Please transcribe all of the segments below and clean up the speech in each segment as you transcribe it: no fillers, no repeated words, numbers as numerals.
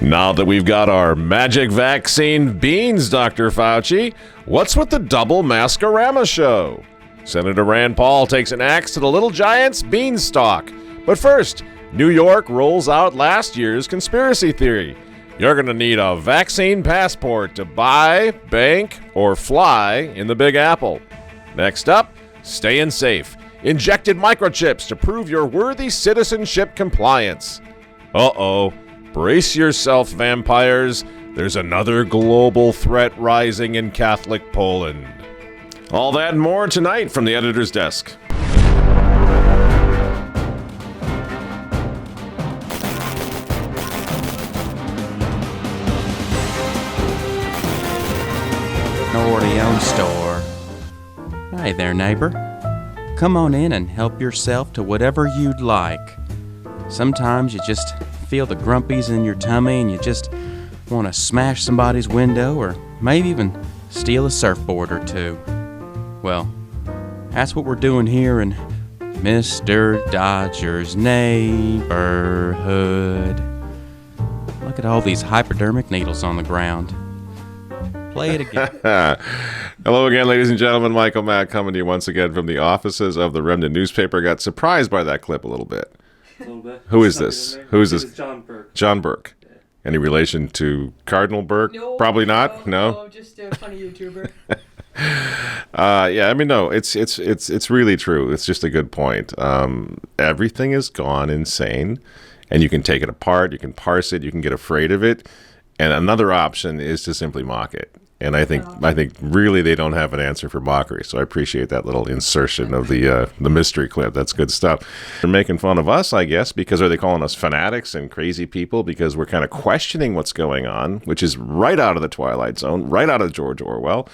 Now that we've got our magic vaccine beans, Dr. Fauci, what's with the double mascarama show? Senator Rand Paul takes an axe to the Little Giant's beanstalk. But first, New York rolls out last year's conspiracy theory. You're going to need a vaccine passport to buy, bank, or fly in the Big Apple. Next up, Stayin safe. Injected microchips to prove your worthy citizenship compliance. Uh-oh. Brace yourself, vampires. There's another global threat rising in Catholic Poland. All that and more tonight from the editor's desk. Nordion store. Hi there, neighbor. Come on in and help yourself to whatever you'd like. Sometimes you just feel the grumpies in your tummy and you just want to smash somebody's window or maybe even steal a surfboard or two. Well, that's what we're doing here in Mr. Dodger's neighborhood. Look at all these hypodermic needles on the ground. Play it again. Hello again, ladies and gentlemen. Michael Mack coming to you once again from the offices of the Remnant newspaper. Got surprised by that clip a little bit. A little bit. Who is this? Who is this? John Burke. John Burke. Yeah. Any relation to Cardinal Burke? No. Probably not. No. Just a funny YouTuber. Yeah, I mean, no, it's really true. It's just a good point. Everything has gone insane, and you can take it apart, you can parse it, you can get afraid of it, and another option is to simply mock it. And I think really they don't have an answer for mockery. So I appreciate that little insertion of the mystery clip. That's good stuff. They're making fun of us, I guess, because are they calling us fanatics and crazy people because we're kind of questioning what's going on, which is right out of the Twilight Zone, right out of George Orwell.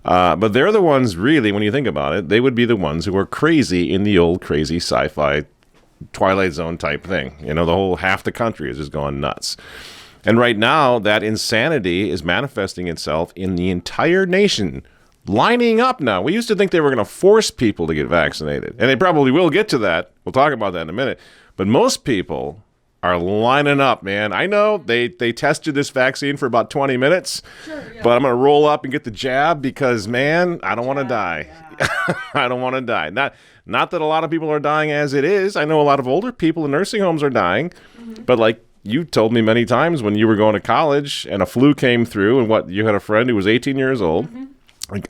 But they're the ones, really, when you think about it, they would be the ones who are crazy in the old crazy sci-fi Twilight Zone type thing. You know, the whole half the country is just going nuts. And right now, that insanity is manifesting itself in the entire nation, lining up now. We used to think they were going to force people to get vaccinated, and they probably will get to that. We'll talk about that in a minute. But most people are lining up, man. I know they tested this vaccine for about 20 minutes, but I'm going to roll up and get the jab because, man, I don't want to die. Yeah. I don't want to die. Not that a lot of people are dying as it is. I know a lot of older people in nursing homes are dying, but like, you told me many times when you were going to college and a flu came through and you had a friend who was 18 years old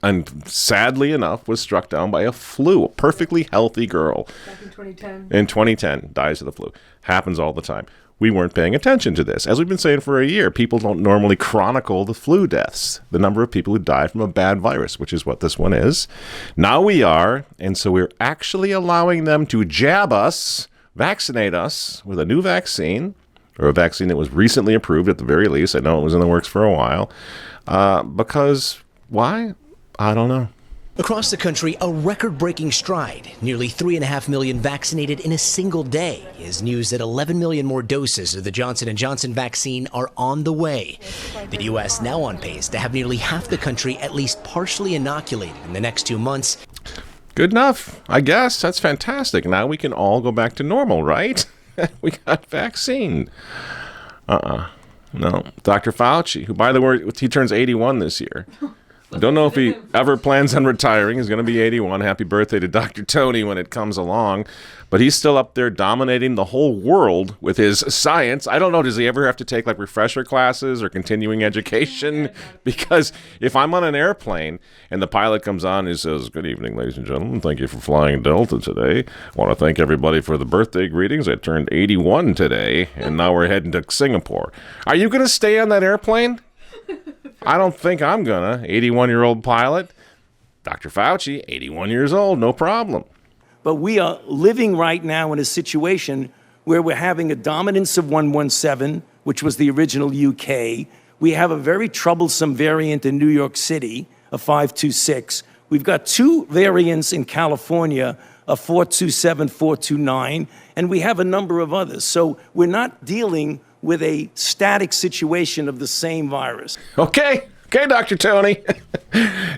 and sadly enough was struck down by a flu, a perfectly healthy girl. Back in 2010. In 2010, dies of the flu. Happens all the time. We weren't paying attention to this. As we've been saying for a year, people don't normally chronicle the flu deaths, the number of people who die from a bad virus, which is what this one is. Now we are, and so we're actually allowing them to jab us, vaccinate us with a new vaccine, or a vaccine that was recently approved at the very least. I know it was in the works for a while. Because, why? I don't know. Across the country, a record-breaking stride. Nearly 3.5 million vaccinated in a single day is news that 11 million more doses of the Johnson & Johnson vaccine are on the way. The U.S. now on pace to have nearly half the country at least partially inoculated in the next 2 months. Good enough, I guess. That's fantastic. Now we can all go back to normal, right? We got vaccine. No. Dr. Fauci, who, by the way, he turns 81 this year. I don't know if he ever plans on retiring. He's going to be 81. Happy birthday to Dr. Tony when it comes along. But he's still up there dominating the whole world with his science. I don't know, does he ever have to take like refresher classes or continuing education? Because if I'm on an airplane and the pilot comes on and says, "Good evening, ladies and gentlemen. Thank you for flying Delta today. I want to thank everybody for the birthday greetings. I turned 81 today, and now we're heading to Singapore." Are you going to stay on that airplane? I don't think I'm gonna. 81-year-old pilot. Dr. Fauci, 81 years old, no problem. But we are living right now in a situation where we're having a dominance of 117, which was the original UK. We have a very troublesome variant in New York City, a 526. We've got two variants in California, a 427, 429, and we have a number of others. So we're not dealing with a static situation of the same virus. Okay, Okay, Dr. Tony.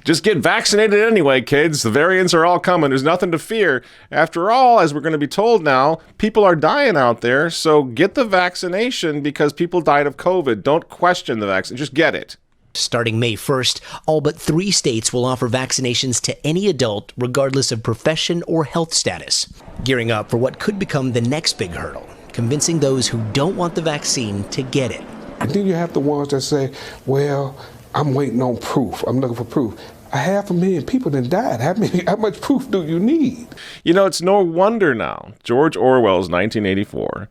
Just get vaccinated anyway, kids. The variants are all coming. There's nothing to fear. After all, as we're going to be told now, people are dying out there. So get the vaccination because people died of COVID. Don't question the vaccine. Just get it. Starting May 1st, all but 3 states will offer vaccinations to any adult, regardless of profession or health status. Gearing up for what could become the next big hurdle, convincing those who don't want the vaccine to get it. And then you have the ones that say, well, I'm waiting on proof. I'm looking for proof. 500,000 people done died. How much proof do you need? You know, it's no wonder now. George Orwell's 1984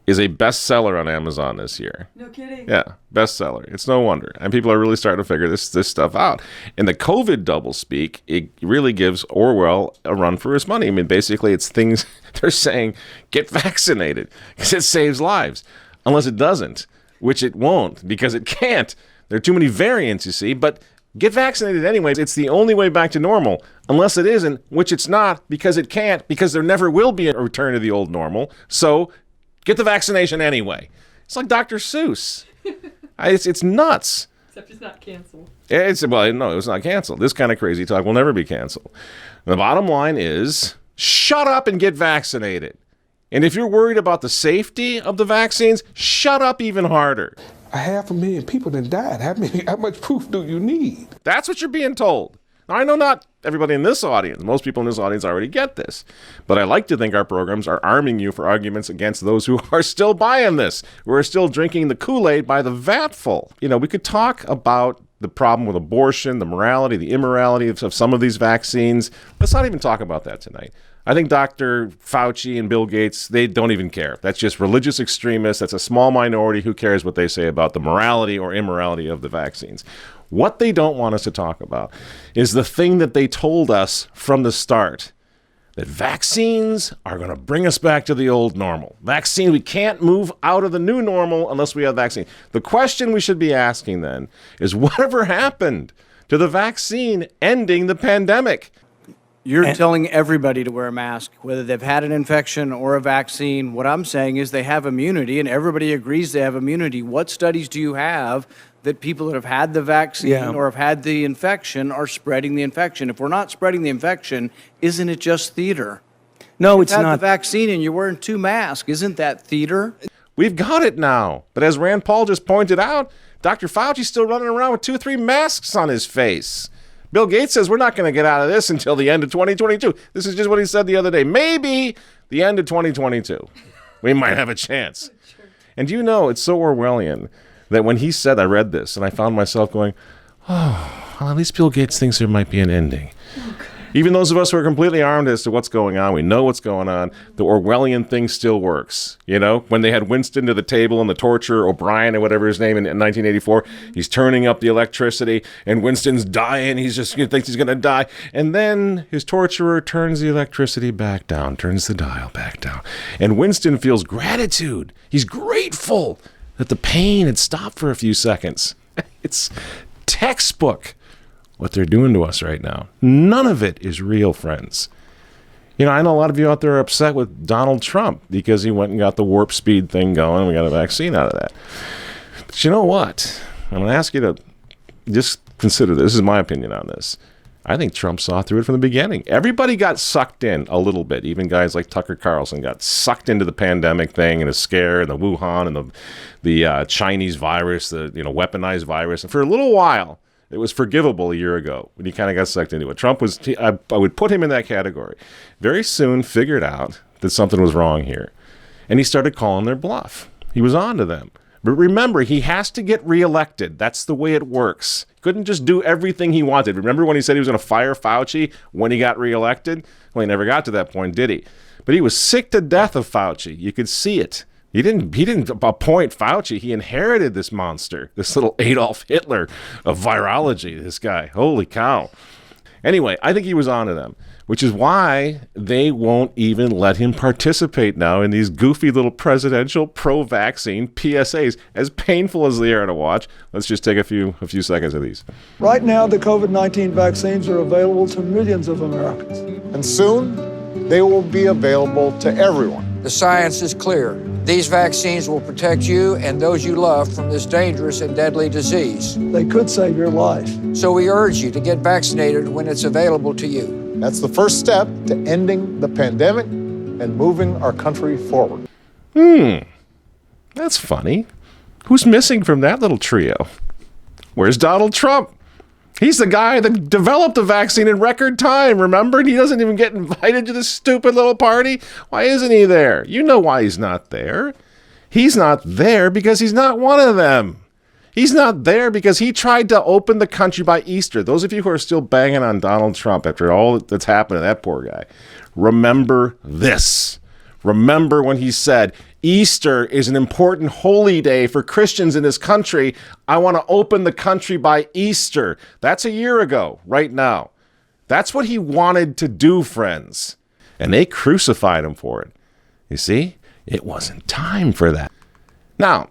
is a bestseller on Amazon this year. No kidding. Yeah, bestseller. It's no wonder. And people are really starting to figure this stuff out. And the COVID doublespeak, it really gives Orwell a run for his money. I mean, basically, it's things they're saying, get vaccinated because it saves lives. Unless it doesn't, which it won't because it can't. There are too many variants, you see, but get vaccinated anyways. It's the only way back to normal, unless it isn't, which it's not because it can't, because there never will be a return to the old normal. So get the vaccination anyway. It's like Dr. Seuss. It's nuts. Except it's not canceled. No, it was not canceled. This kind of crazy talk will never be canceled. The bottom line is, shut up and get vaccinated. And if you're worried about the safety of the vaccines, shut up even harder. 500,000 people done died. How much proof do you need? That's what you're being told. Now, I know not everybody in this audience, most people in this audience already get this, but I like to think our programs are arming you for arguments against those who are still buying this, who are still drinking the Kool-Aid by the vatful. You know, we could talk about the problem with abortion, the morality, the immorality of some of these vaccines. Let's not even talk about that tonight. I think Dr. Fauci and Bill Gates, they don't even care. That's just religious extremists. That's a small minority. Who cares what they say about the morality or immorality of the vaccines? What they don't want us to talk about is the thing that they told us from the start, that vaccines are going to bring us back to the old normal. Vaccine, we can't move out of the new normal unless we have vaccine. The question we should be asking then is whatever happened to the vaccine ending the pandemic? You're telling everybody to wear a mask, whether they've had an infection or a vaccine. What I'm saying is they have immunity, and everybody agrees they have immunity. What studies do you have that people that have had the vaccine or have had the infection are spreading the infection? If we're not spreading the infection, isn't it just theater? No, it's not. not. The vaccine and you're wearing 2 masks. Isn't that theater? We've got it now. But as Rand Paul just pointed out, Dr. Fauci's still running around with 2 or 3 masks on his face. Bill Gates says we're not going to get out of this until the end of 2022. This is just what he said the other day. Maybe the end of 2022. We might have a chance. And you know, it's so Orwellian that when he said, I read this, and I found myself going, oh, well, at least Bill Gates thinks there might be an ending. Even those of us who are completely armed as to what's going on, we know what's going on, the Orwellian thing still works. You know, when they had Winston to the table and the torturer, O'Brien or whatever his name in 1984, he's turning up the electricity and Winston's dying. He thinks he's going to die. And then his torturer turns the electricity back down, turns the dial back down. And Winston feels gratitude. He's grateful that the pain had stopped for a few seconds. It's textbook what they're doing to us right now. None of it is real, friends. You know, I know a lot of you out there are upset with Donald Trump because he went and got the warp speed thing going and we got a vaccine out of that. But you know what? I'm going to ask you to just consider this. This is my opinion on this. I think Trump saw through it from the beginning. Everybody got sucked in a little bit. Even guys like Tucker Carlson got sucked into the pandemic thing and the scare and the Wuhan and the Chinese virus, the weaponized virus. And for a little while, it was forgivable a year ago when he kind of got sucked into it. Trump was, I would put him in that category. Very soon figured out that something was wrong here. And he started calling their bluff. He was on to them. But remember, he has to get reelected. That's the way it works. He couldn't just do everything he wanted. Remember when he said he was going to fire Fauci when he got reelected? Well, he never got to that point, did he? But he was sick to death of Fauci. You could see it. He didn't appoint Fauci. He inherited this monster, this little Adolf Hitler of virology, this guy. Holy cow. Anyway, I think he was on to them, which is why they won't even let him participate now in these goofy little presidential pro-vaccine PSAs, as painful as they are to watch. Let's just take a few seconds of these. Right now, the COVID-19 vaccines are available to millions of Americans. And soon, they will be available to everyone. The science is clear. These vaccines will protect you and those you love from this dangerous and deadly disease. They could save your life. So we urge you to get vaccinated when it's available to you. That's the first step to ending the pandemic and moving our country forward. That's funny. Who's missing from that little trio? Where's Donald Trump? He's the guy that developed the vaccine in record time, remember? And he doesn't even get invited to this stupid little party. Why isn't he there? You know why he's not there. He's not there because he's not one of them. He's not there because he tried to open the country by Easter. Those of you who are still banging on Donald Trump after all that's happened to that poor guy, remember this. Remember when he said, Easter is an important holy day for Christians in this country. I want to open the country by Easter. That's a year ago, right now. That's what he wanted to do, friends. And they crucified him for it. You see, it wasn't time for that. Now,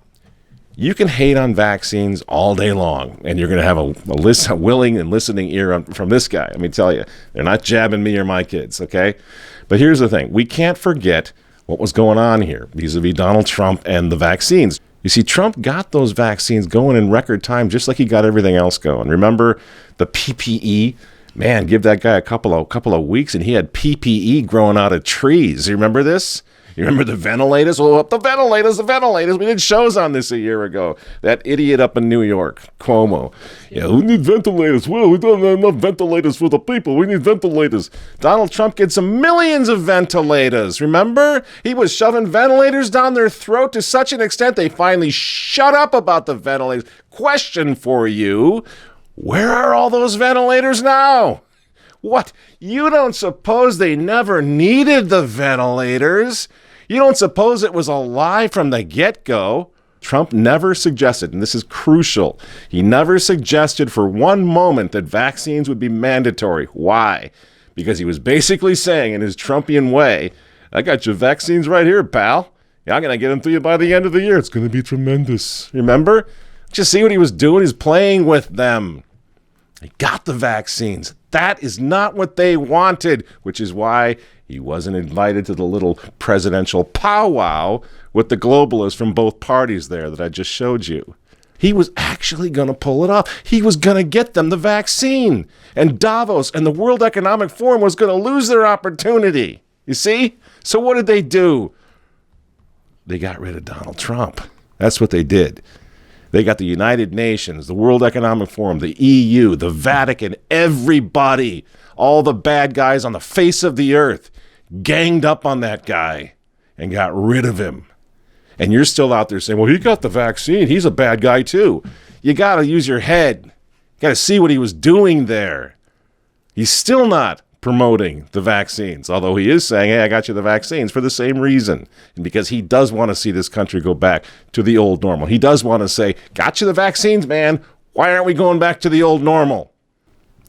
you can hate on vaccines all day long, and you're going to have a willing and listening ear from this guy. Let me tell you, they're not jabbing me or my kids, okay? But here's the thing. We can't forget what was going on here vis-a-vis Donald Trump and the vaccines. You see, Trump got those vaccines going in record time, just like he got everything else going. Remember the PPE? Man, give that guy a couple of weeks, and he had PPE growing out of trees. You remember this? You remember the ventilators? Well, the ventilators. We did shows on this a year ago. That idiot up in New York, Cuomo. Yeah, we need ventilators. Well, we don't have enough ventilators for the people. We need ventilators. Donald Trump gets some millions of ventilators. Remember? He was shoving ventilators down their throat to such an extent they finally shut up about the ventilators. Question for you. Where are all those ventilators now? What? You don't suppose they never needed the ventilators? You don't suppose it was a lie from the get-go? Trump never suggested, and this is crucial, he never suggested for one moment that vaccines would be mandatory. Why? Because he was basically saying in his Trumpian way, I got your vaccines right here, pal. Yeah, I'm going to get them to you by the end of the year. It's going to be tremendous. Remember? Just see what he was doing? He's playing with them. He got the vaccines. That is not what they wanted, which is why he wasn't invited to the little presidential powwow with the globalists from both parties there that I just showed you. He was actually going to pull it off. He was going to get them the vaccine. And Davos and the World Economic Forum was going to lose their opportunity. You see? So what did they do? They got rid of Donald Trump. That's what they did. They got the United Nations, the World Economic Forum, the EU, the Vatican, everybody, all the bad guys on the face of the earth ganged up on that guy and got rid of him. And you're still out there saying, well, he got the vaccine. He's a bad guy too. You got to use your head. You got to see what he was doing there. He's still not promoting the vaccines, although he is saying, hey, I got you the vaccines for the same reason. And because he does want to see this country go back to the old normal. He does want to say, got you the vaccines, man. Why aren't we going back to the old normal?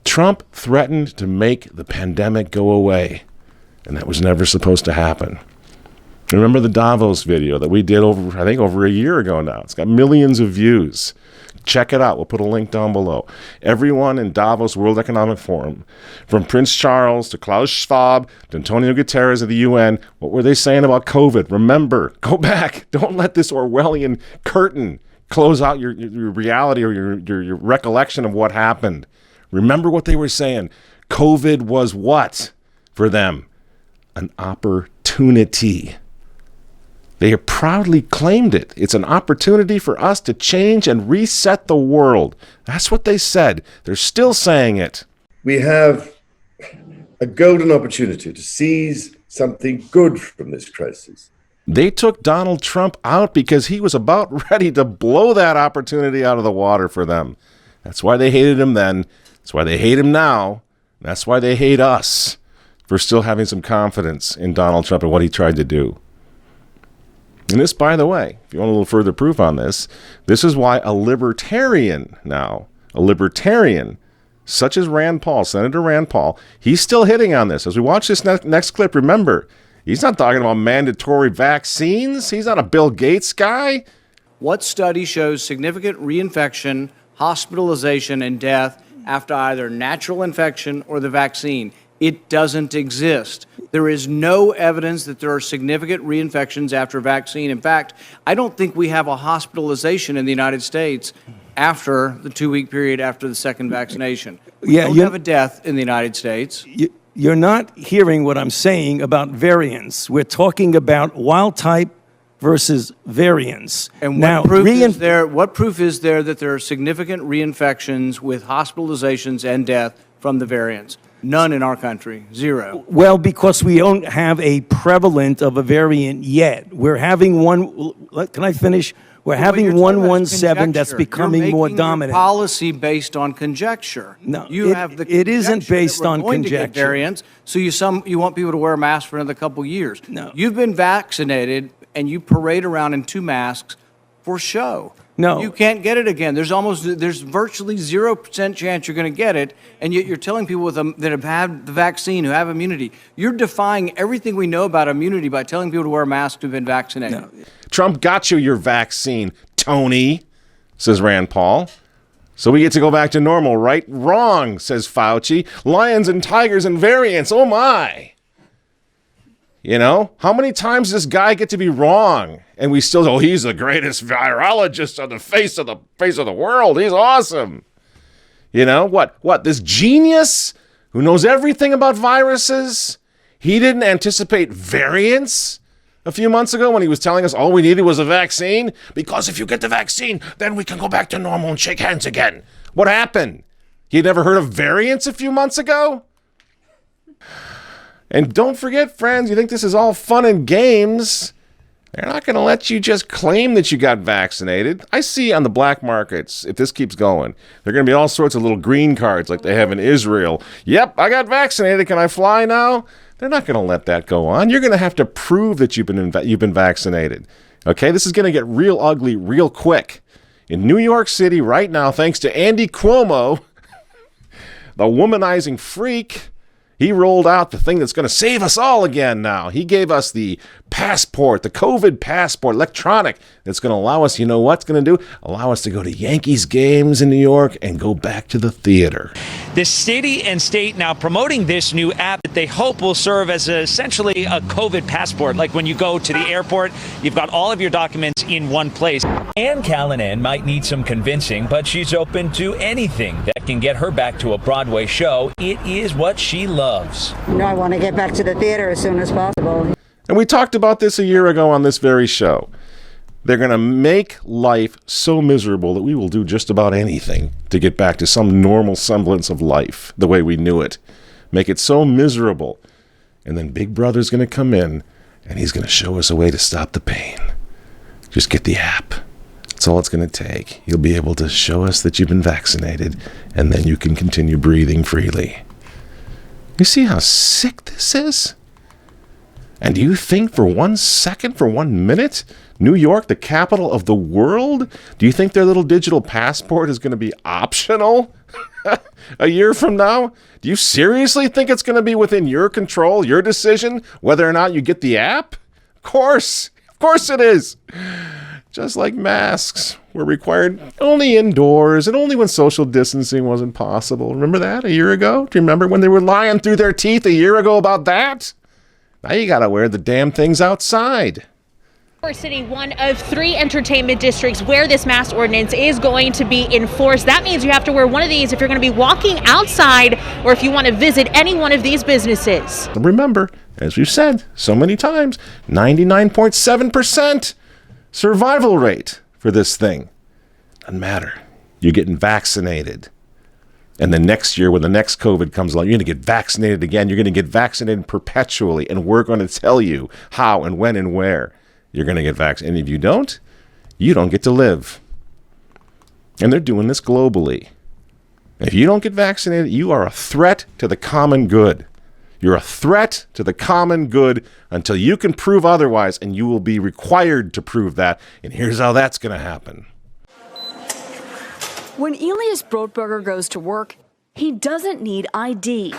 Trump threatened to make the pandemic go away, and that was never supposed to happen. Remember the Davos video that we did over a year ago now? It's got millions of views. Check it out. We'll put a link down below. Everyone in Davos World Economic Forum, from Prince Charles to Klaus Schwab to Antonio Guterres of the UN, what were they saying about COVID? Remember, go back. Don't let this Orwellian curtain close out your reality or your recollection of what happened. Remember what they were saying. COVID was what for them? An opportunity. They have proudly claimed it. It's an opportunity for us to change and reset the world. That's what they said. They're still saying it. We have a golden opportunity to seize something good from this crisis. They took Donald Trump out because he was about ready to blow that opportunity out of the water for them. That's why they hated him then. That's why they hate him now. That's why they hate us for still having some confidence in Donald Trump and what he tried to do. And this, by the way, if you want a little further proof on this, this is why a libertarian such as Rand Paul, Senator Rand Paul, he's still hitting on this. As we watch this next clip, remember, he's not talking about mandatory vaccines. He's not a Bill Gates guy. What study shows significant reinfection, hospitalization, and death after either natural infection or the vaccine? It doesn't exist. There is no evidence that there are significant reinfections after vaccine. In fact, I don't think we have a hospitalization in the United States after the 2-week period after the second vaccination. We don't have a death in the United States. You're not hearing what I'm saying about variants. We're talking about wild type versus variants. And what proof is there that there are significant reinfections with hospitalizations and death from the variants? None in our country. Zero. Well, because we don't have a prevalent of a variant yet. We're having one. Can I finish? We're having 117 that's becoming more dominant. Your policy based on conjecture. No, it isn't based on conjecture. Variants, so you want people to wear a mask for another couple years. No. You've been vaccinated and you parade around in 2 masks for show. No. You can't get it again. There's virtually 0% chance you're going to get it, and yet you're telling people that have had the vaccine, who have immunity. You're defying everything we know about immunity by telling people to wear a mask who've been vaccinated. No. Trump got you your vaccine, Tony, says Rand Paul. So we get to go back to normal, right? Wrong, says Fauci. Lions and tigers and variants, oh my. You know, how many times does this guy get to be wrong? And we still, oh, he's the greatest virologist on the face of the world. He's awesome. You know, what, this genius who knows everything about viruses? He didn't anticipate variants a few months ago when he was telling us all we needed was a vaccine? Because if you get the vaccine, then we can go back to normal and shake hands again. What happened? He'd never heard of variants a few months ago? And don't forget, friends, you think this is all fun and games. They're not going to let you just claim that you got vaccinated. I see on the black markets, if this keeps going, there are going to be all sorts of little green cards like they have in Israel. Yep, I got vaccinated. Can I fly now? They're not going to let that go on. You're going to have to prove that you've been vaccinated. Okay, this is going to get real ugly real quick. In New York City right now, thanks to Andy Cuomo, the womanizing freak, he rolled out the thing that's going to save us all again now. He gave us the passport, the COVID passport, electronic, that's going to allow us, you know what it's going to do? Allow us to go to Yankees games in New York and go back to the theater. The city and state now promoting this new app that they hope will serve as essentially a COVID passport. Like when you go to the airport, you've got all of your documents in one place. Ann Callanan might need some convincing, but she's open to anything that can get her back to a Broadway show. It is what she loves. You know, I want to get back to the theater as soon as possible. And we talked about this a year ago on this very show. They're going to make life so miserable that we will do just about anything to get back to some normal semblance of life, the way we knew it. Make it so miserable. And then Big Brother's going to come in, and he's going to show us a way to stop the pain. Just get the app. That's all it's going to take. You'll be able to show us that you've been vaccinated, and then you can continue breathing freely. You see how sick this is? And do you think for 1 second, for 1 minute, New York, the capital of the world, do you think their little digital passport is going to be optional a year from now? Do you seriously think it's going to be within your control, your decision, whether or not you get the app? Of course it is. Just like masks were required only indoors and only when social distancing wasn't possible. Remember that a year ago? Do you remember when they were lying through their teeth a year ago about that? Now you got to wear the damn things outside. City, one of 3 entertainment districts where this mask ordinance is going to be enforced. That means you have to wear one of these if you're going to be walking outside or if you want to visit any one of these businesses. Remember, as we've said so many times, 99.7% survival rate for this thing. Doesn't matter. You're getting vaccinated. And the next year, when the next COVID comes along, you're going to get vaccinated again. You're going to get vaccinated perpetually. And we're going to tell you how and when and where you're going to get vaccinated. And if you don't get to live. And they're doing this globally. If you don't get vaccinated, you are a threat to the common good. You're a threat to the common good until you can prove otherwise, and you will be required to prove that. And here's how that's going to happen. When Elias Brotberger goes to work, he doesn't need ID.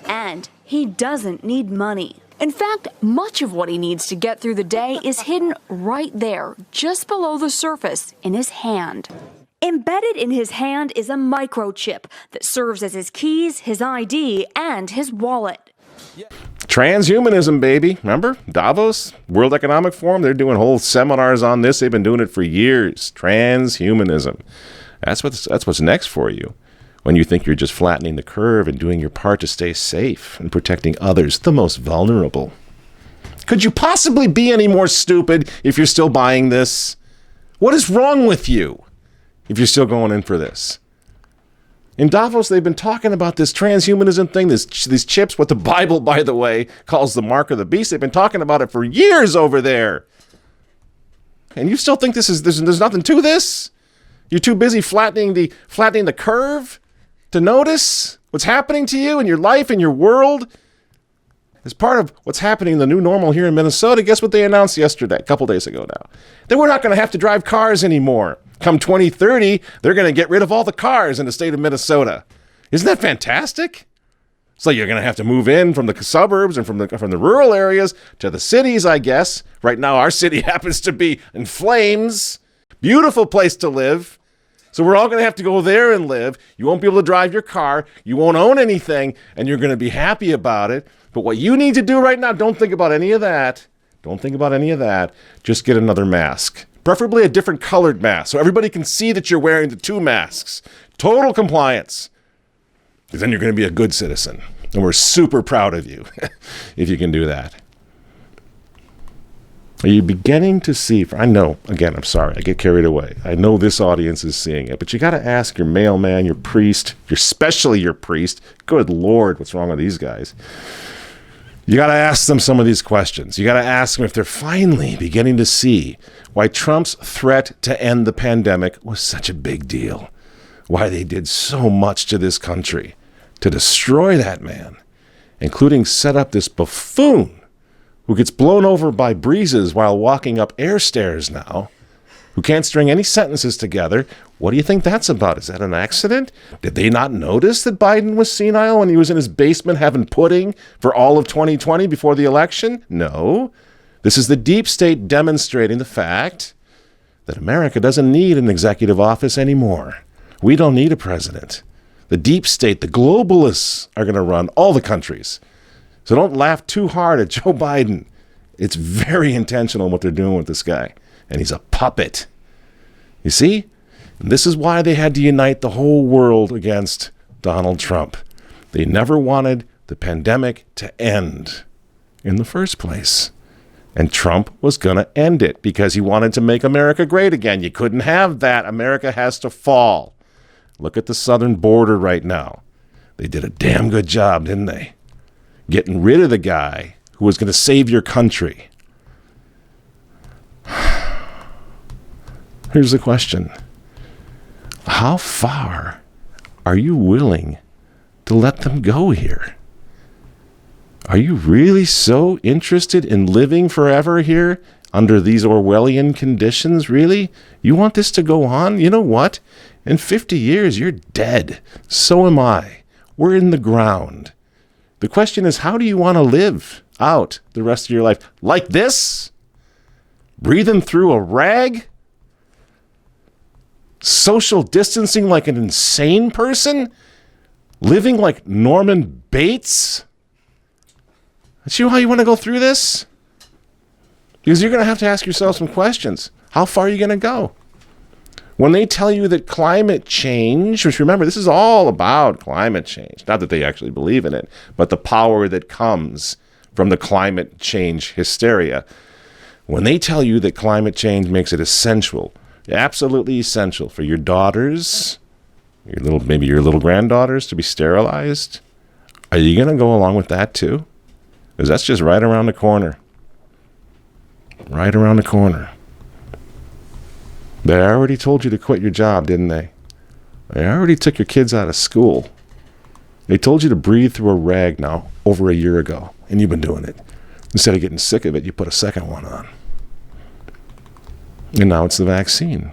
And he doesn't need money. In fact, much of what he needs to get through the day is hidden right there, just below the surface, in his hand. Embedded in his hand is a microchip that serves as his keys, his ID, and his wallet. Transhumanism, baby. Remember? Davos, World Economic Forum, they're doing whole seminars on this. They've been doing it for years. Transhumanism. That's what's next for you when you think you're just flattening the curve and doing your part to stay safe and protecting others, the most vulnerable. Could you possibly be any more stupid if you're still buying this? What is wrong with you if you're still going in for this? In Davos, they've been talking about this transhumanism thing, these chips, what the Bible, by the way, calls the mark of the beast. They've been talking about it for years over there. And you still think there's nothing to this? You're too busy flattening the curve to notice what's happening to you in your life, in your world. As part of what's happening in the new normal here in Minnesota, guess what they announced yesterday, a couple days ago now? That we're not going to have to drive cars anymore. Come 2030, they're going to get rid of all the cars in the state of Minnesota. Isn't that fantastic? It's like you're going to have to move in from the suburbs and from the rural areas to the cities, I guess. Right now, our city happens to be in flames. Beautiful place to live. So we're all going to have to go there and live. You won't be able to drive your car. You won't own anything, and you're going to be happy about it. But what you need to do right now, don't think about any of that. Don't think about any of that. Just get another mask. Preferably a different colored mask, so everybody can see that you're wearing the two masks. Total compliance. Because then you're going to be a good citizen. And we're super proud of you if you can do that. Are you beginning to see, I know, again, I'm sorry, I get carried away. I know this audience is seeing it, but you got to ask your mailman, your priest, especially your priest. Good Lord, what's wrong with these guys? You got to ask them some of these questions. You got to ask them if they're finally beginning to see why Trump's threat to end the pandemic was such a big deal. Why they did so much to this country to destroy that man, including set up this buffoon who gets blown over by breezes while walking up air stairs now, who can't string any sentences together. What do you think that's about? Is that an accident? Did they not notice that Biden was senile when he was in his basement having pudding for all of 2020 before the election? No. This is the deep state demonstrating the fact that America doesn't need an executive office anymore. We don't need a president. The deep state, the globalists, are going to run all the countries. So don't laugh too hard at Joe Biden. It's very intentional what they're doing with this guy. And he's a puppet. You see? And this is why they had to unite the whole world against Donald Trump. They never wanted the pandemic to end in the first place. And Trump was going to end it because he wanted to make America great again. You couldn't have that. America has to fall. Look at the southern border right now. They did a damn good job, didn't they? Getting rid of the guy who was going to save your country. Here's the question. How far are you willing to let them go here? Are you really so interested in living forever here under these Orwellian conditions? Really? You want this to go on? You know what? In 50 years, you're dead. So am I. We're in the ground. The question is, how do you want to live out the rest of your life? Like this? Breathing through a rag? Social distancing like an insane person? Living like Norman Bates? That's how you want to go through this? Because you're going to ask yourself some questions. How far are you going to go? When they tell you that climate change, which remember, this is all about climate change. Not that they actually believe in it, but the power that comes from the climate change hysteria. When they tell you that climate change makes it essential, absolutely essential for your daughters, maybe your little granddaughters to be sterilized, are you going to go along with that too? Because that's just right around the corner. Right around the corner. They already told you to quit your job, didn't they? They already took your kids out of school. They told you to breathe through a rag now over a year ago, and you've been doing it. Instead of getting sick of it, you put a second one on. And now it's the vaccine.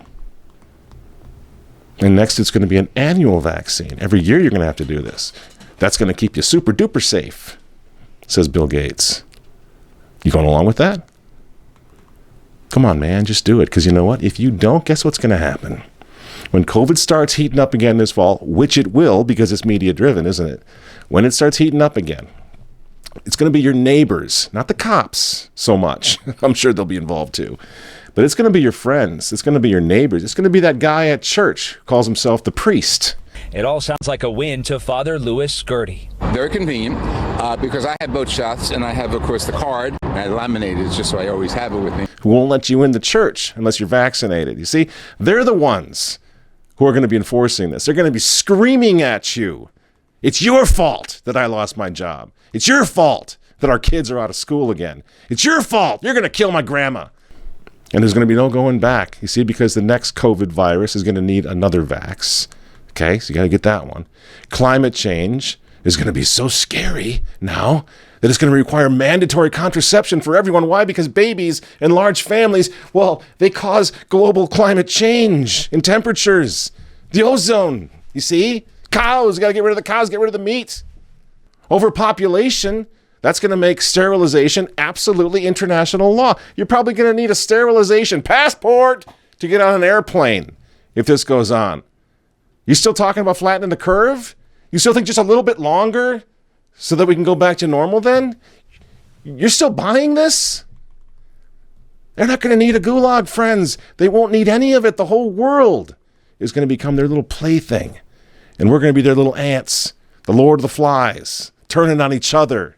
And next it's going to be an annual vaccine. Every year you're going to have to do this. That's going to keep you super duper safe, says Bill Gates. You going along with that? Come on, man, just do it. Because you know what? If you don't, guess what's going to happen? When COVID starts heating up again this fall, which it will because it's media driven, isn't it? When it starts heating up again, it's going to be your neighbors, not the cops so much. I'm sure they'll be involved too. But it's going to be your friends. It's going to be your neighbors. It's going to be that guy at church who calls himself the priest. It all sounds like a win to Father Louis Skirty. Very convenient because I had both shots and I have, of course, the card. And I laminated it just so I always have it with me. Who won't let you in the church unless you're vaccinated. You see, they're the ones who are going to be enforcing this. They're going to be screaming at you. It's your fault that I lost my job. It's your fault that our kids are out of school again. It's your fault. You're going to kill my grandma. And there's going to be no going back. You see, because the next COVID virus is going to need another VAX. Okay, so you got to get that one. Climate change is going to be so scary now that it's going to require mandatory contraception for everyone. Why? Because babies and large families, well, they cause global climate change in temperatures. The ozone, you see? Cows, you got to get rid of the cows, get rid of the meat. Overpopulation, that's going to make sterilization absolutely international law. You're probably going to need a sterilization passport to get on an airplane if this goes on. You still talking about flattening the curve? You still think just a little bit longer so that we can go back to normal then? You're still buying this? They're not going to need a gulag, friends. They won't need any of it. The whole world is going to become their little plaything. And we're going to be their little ants, the Lord of the Flies, turning on each other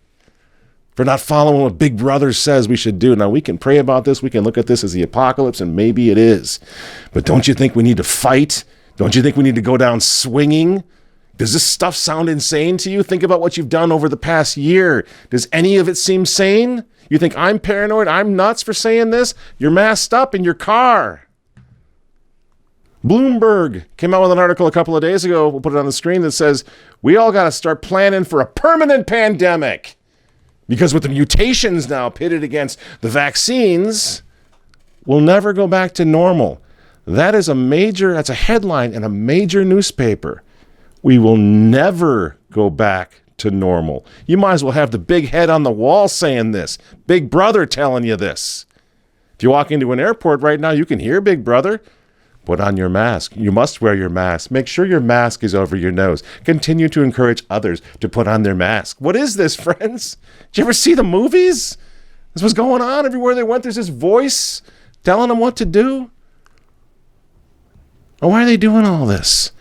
for not following what Big Brother says we should do. Now, we can pray about this. We can look at this as the apocalypse, and maybe it is. But don't you think we need to fight? Don't you think we need to go down swinging? Does this stuff sound insane to you? Think about what you've done over the past year. Does any of it seem sane? You think I'm paranoid? I'm nuts for saying this? You're masked up in your car. Bloomberg came out with an article a couple of days ago, we'll put it on the screen, that says we all got to start planning for a permanent pandemic. Because with the mutations now pitted against the vaccines, we'll never go back to normal. That's a headline in a major newspaper. We will never go back to normal. You might as well have the big head on the wall saying this. Big Brother telling you this. If you walk into an airport right now, you can hear Big Brother. Put on your mask. You must wear your mask. Make sure your mask is over your nose. Continue to encourage others to put on their mask. What is this, friends? Did you ever see the movies? This was going on everywhere they went. There's this voice telling them what to do. Oh, why are they doing all this?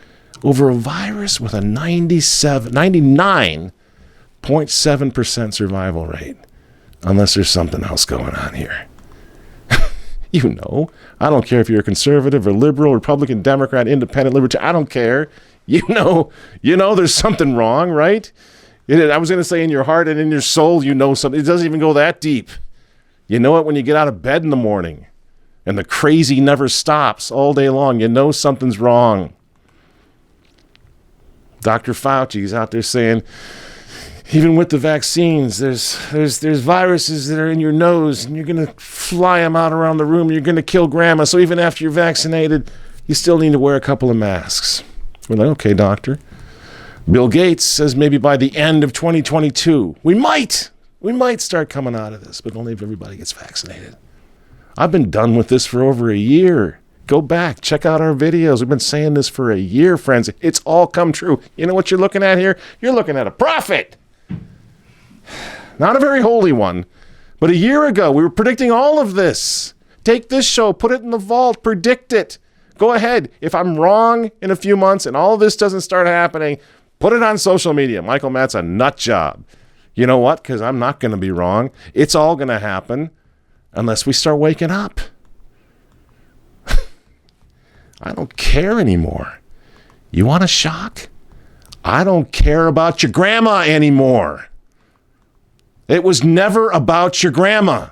Over a virus with a 99.7% survival rate. Unless there's something else going on here. You know, I don't care if you're a conservative or liberal, Republican, Democrat, independent, libertarian. I don't care. You know, there's something wrong, right? I was going to say in your heart and in your soul, you know something. It doesn't even go that deep. You know it when you get out of bed in the morning and the crazy never stops all day long. You know something's wrong. Dr. Fauci is out there saying, even with the vaccines, there's viruses that are in your nose, and you're going to fly them out around the room. You're going to kill grandma. So even after you're vaccinated, you still need to wear a couple of masks. We're like, okay, doctor. Bill Gates says maybe by the end of 2022, we might start coming out of this, but only if everybody gets vaccinated. I've been done with this for over a year. Go back, check out our videos. We've been saying this for a year, friends. It's all come true. You know what you're looking at here? You're looking at a prophet. Not a very holy one, but a year ago, we were predicting all of this. Take this show, put it in the vault, predict it. Go ahead. If I'm wrong in a few months and all of this doesn't start happening, put it on social media. Michael Matt's a nut job. You know what? Because I'm not going to be wrong. It's all going to happen unless we start waking up. I don't care anymore. You want a shock? I don't care about your grandma anymore. It was never about your grandma.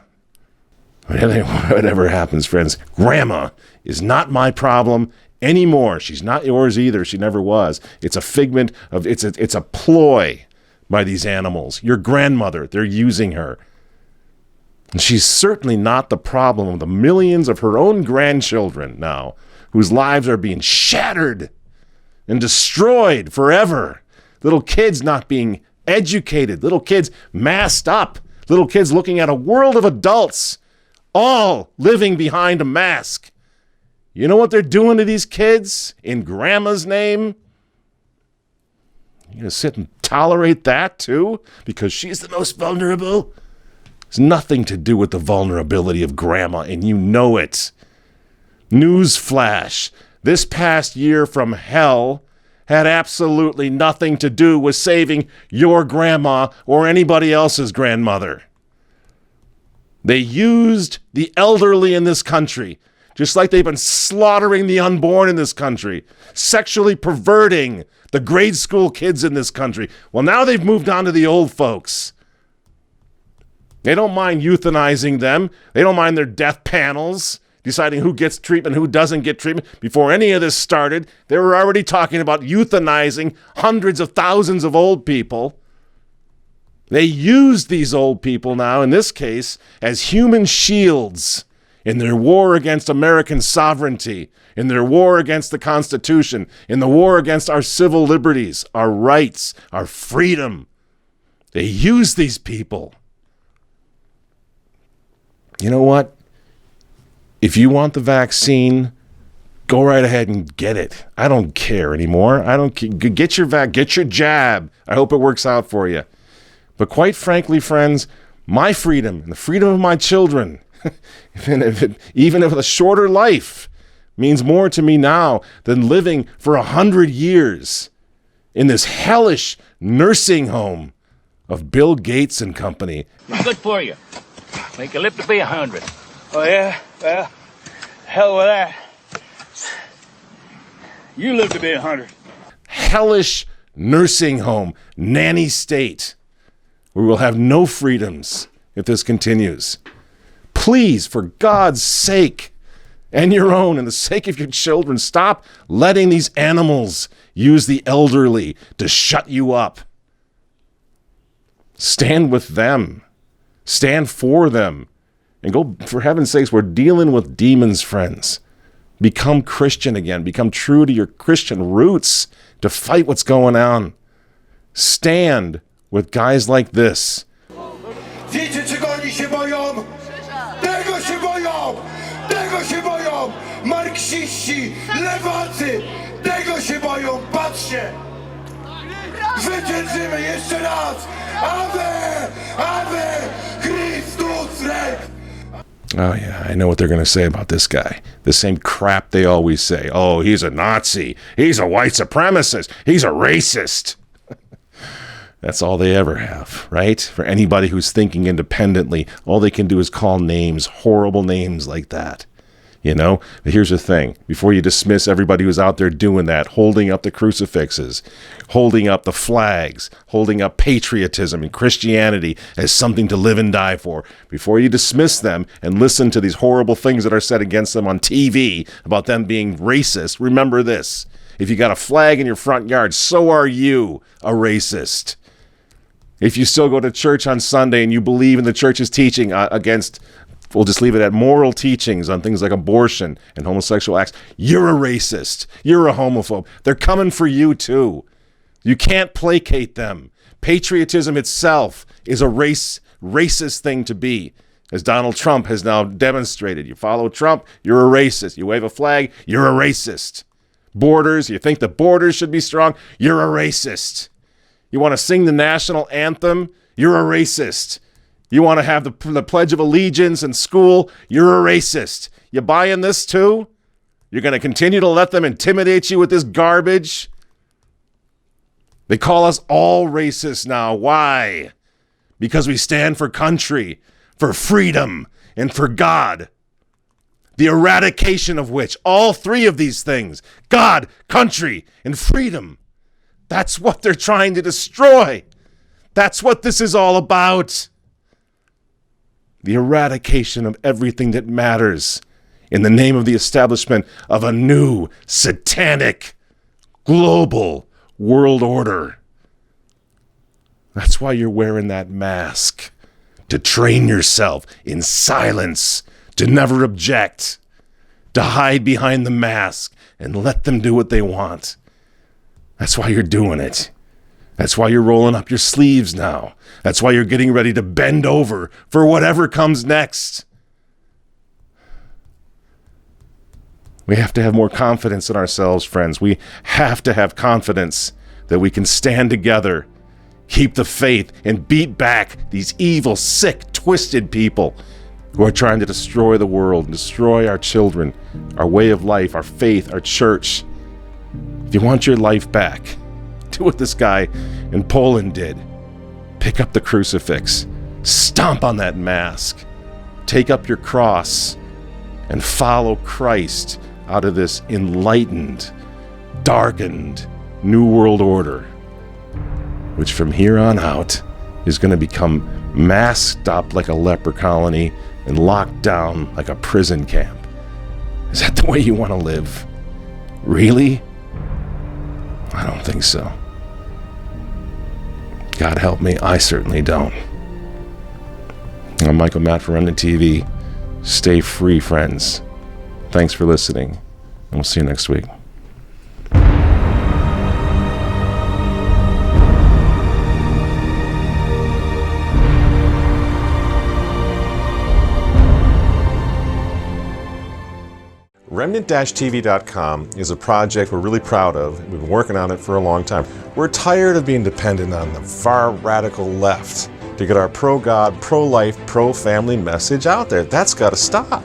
Whatever happens, friends, grandma is not my problem anymore. She's not yours either. She never was. It's a figment of, it's a ploy by these animals. Your grandmother, they're using her. And she's certainly not the problem of the millions of her own grandchildren now, whose lives are being shattered and destroyed forever. Little kids not being educated, little kids masked up, little kids looking at a world of adults, all living behind a mask. You know what they're doing to these kids in grandma's name? You're going to sit and tolerate that too? Because she's the most vulnerable? It's nothing to do with the vulnerability of grandma, and you know it. Newsflash. This past year from hell had absolutely nothing to do with saving your grandma or anybody else's grandmother. They used the elderly in this country, just like they've been slaughtering the unborn in this country, sexually perverting the grade school kids in this country. Well, now they've moved on to the old folks. They don't mind euthanizing them. They don't mind their death panels, deciding who gets treatment, who doesn't get treatment. Before any of this started, they were already talking about euthanizing hundreds of thousands of old people. They use these old people now, in this case, as human shields in their war against American sovereignty, in their war against the Constitution, in the war against our civil liberties, our rights, our freedom. They use these people. You know what? If you want the vaccine, go right ahead and get it. I don't care anymore. Get your get your jab. I hope it works out for you. But quite frankly, friends, my freedom and the freedom of my children, even if a shorter life, means more to me now than living for 100 years in this hellish nursing home of Bill Gates and company. Good for you. Make you live to be 100. Oh, yeah? Well, hell with that. You live to be 100. Hellish nursing home, nanny state, where we'll have no freedoms if this continues. Please, for God's sake, and your own, and the sake of your children, stop letting these animals use the elderly to shut you up. Stand with them. Stand for them. And go, for heaven's sakes, we're dealing with demons, friends. Become Christian again. Become true to your Christian roots to fight what's going on. Stand with guys like this. Wiecie, czego oni się boją? Tego się boją! Tego się boją! Marksiści, lewacy! Tego się boją! Patrzcie! Zwyciężymy jeszcze raz! Ave! Ave! Chrystus Rex! Oh, yeah, I know what they're going to say about this guy. The same crap they always say. Oh, he's a Nazi. He's a white supremacist. He's a racist. That's all they ever have, right? For anybody who's thinking independently, all they can do is call names, horrible names like that. You know? But here's the thing. Before you dismiss everybody who's out there doing that, holding up the crucifixes, holding up the flags, holding up patriotism and Christianity as something to live and die for, before you dismiss them and listen to these horrible things that are said against them on TV about them being racist, remember this. If you got a flag in your front yard, so are you a racist. If you still go to church on Sunday and you believe in the church's teaching against, we'll just leave it at moral teachings on things like abortion and homosexual acts, you're a racist. You're a homophobe. They're coming for you too. You can't placate them. Patriotism itself is a racist thing to be, as Donald Trump has now demonstrated. You follow Trump, you're a racist. You wave a flag, you're a racist. Borders, you think the borders should be strong, you're a racist. You want to sing the national anthem? You're a racist. You want to have the Pledge of Allegiance in school? You're a racist. You buying this too? You're going to continue to let them intimidate you with this garbage? They call us all racist now. Why? Because we stand for country, for freedom, and for God. The eradication of which, all three of these things, God, country, and freedom, that's what they're trying to destroy. That's what this is all about. The eradication of everything that matters in the name of the establishment of a new, satanic, global world order. That's why you're wearing that mask. To train yourself in silence, to never object, to hide behind the mask and let them do what they want. That's why you're doing it. That's why you're rolling up your sleeves now. That's why you're getting ready to bend over for whatever comes next. We have to have more confidence in ourselves, friends. We have to have confidence that we can stand together, keep the faith, and beat back these evil, sick, twisted people who are trying to destroy the world and destroy our children, our way of life, our faith, our church. If you want your life back, do what this guy in Poland did. Pick up the crucifix, stomp on that mask, take up your cross, and follow Christ out of this enlightened, darkened New World Order, which from here on out is going to become masked up like a leper colony and locked down like a prison camp. Is that the way you want to live? Really? I don't think so. God help me, I certainly don't. I'm Michael Matt for Remnant TV. Stay free, friends. Thanks for listening, and we'll see you next week. Remnant-TV.com is a project we're really proud of. We've been working on it for a long time. We're tired of being dependent on the far radical left to get our pro-God, pro-life, pro-family message out there. That's got to stop.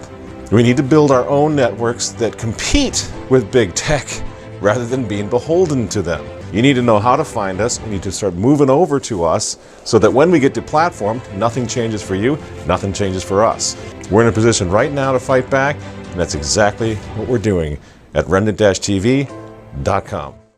We need to build our own networks that compete with big tech rather than being beholden to them. You need to know how to find us. You need to start moving over to us so that when we get deplatformed, nothing changes for you, nothing changes for us. We're in a position right now to fight back, and that's exactly what we're doing at remnant-tv.com.